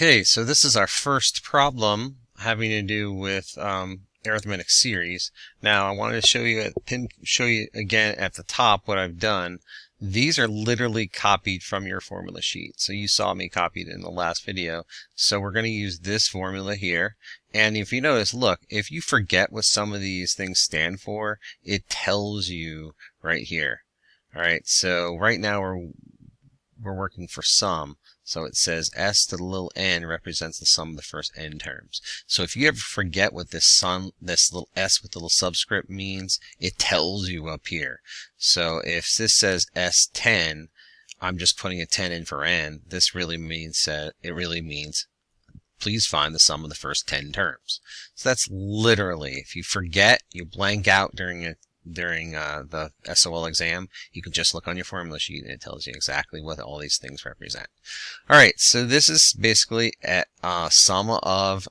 Okay, so this is our first problem having to do with arithmetic series. Now I wanted to show you again at the top what I've done. These are literally copied from your formula sheet. So you saw me copied in the last video. So we're going to use this formula here. And if you notice, look, if you forget what some of these things stand for, it tells you right here. All right, so right now we're working for sum. So it says s to the little n represents the sum of the first n terms. So if you ever forget what this little s with the little subscript means, it tells you up here. So if this says s10, I'm just putting a 10 in for n. This really means please find the sum of the first 10 terms. So that's literally, if you forget, you blank out during the SOL exam, you can just look on your formula sheet and it tells you exactly what all these things represent. Alright, so this is basically a sum of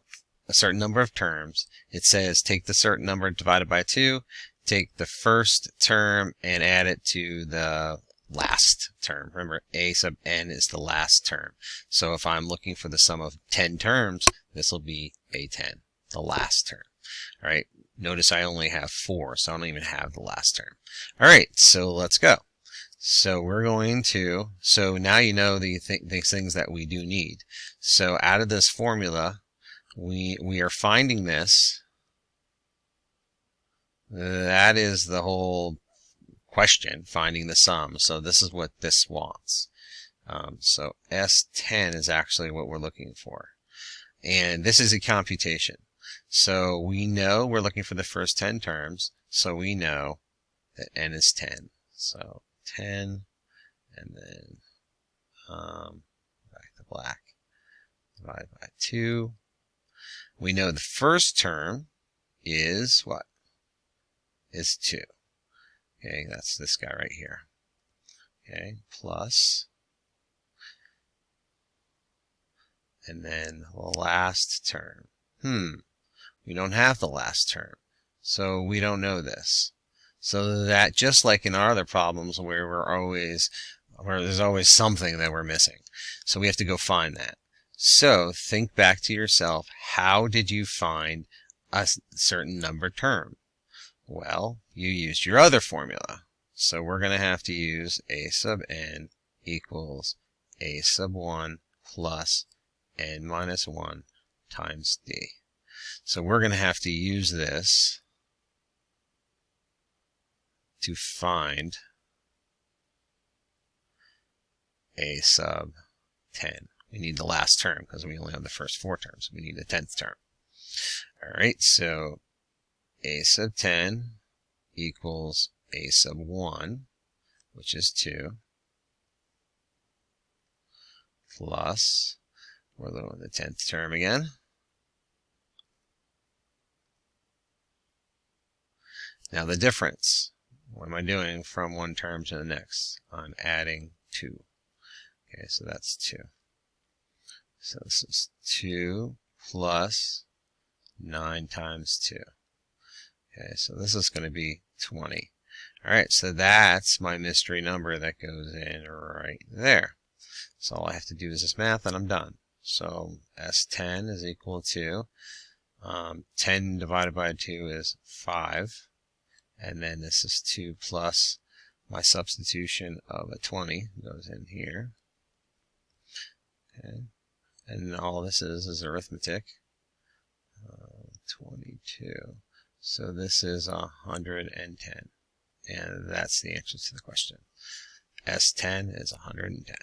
a certain number of terms. It says take the certain number divided by 2, take the first term and add it to the last term. Remember, a sub n is the last term. So if I'm looking for the sum of 10 terms, this will be a10, the last term. Alright, notice I only have 4, so I don't even have the last term. Alright, so let's go. So we're going to, so now you know these things that we do need. So out of this formula, we are finding this. That is the whole question, finding the sum. So this is what this wants. So S10 is actually what we're looking for. And this is a computation. So we know we're looking for the first 10 terms, so we know that n is 10. So 10, and then back to black, divided by 2. We know the first term is what? Is 2. Okay, that's this guy right here. Okay, plus, and then the last term. We don't have the last term, so we don't know this. So that, just like in our other problems where there's always something that we're missing. So we have to go find that. So think back to yourself, how did you find a certain number term? Well, you used your other formula. So we're going to have to use a sub n equals a sub 1 plus n minus 1 times d. So we're going to have to use this to find a sub 10. We need the last term because we only have the first 4 terms. We need the 10th term. Alright, so a sub 10 equals a sub 1, which is 2, plus, we're looking at the 10th term again. Now the difference, what am I doing from one term to the next? I'm adding 2. Okay, so that's 2. So this is 2 plus 9 times 2. Okay, so this is going to be 20. Alright, so that's my mystery number that goes in right there. So all I have to do is this math and I'm done. So S10 is equal to 10 divided by 2 is 5. And then this is 2 plus my substitution of a 20 goes in here. Okay. And all this is arithmetic. 22. So this is 110. And that's the answer to the question. S10 is 110.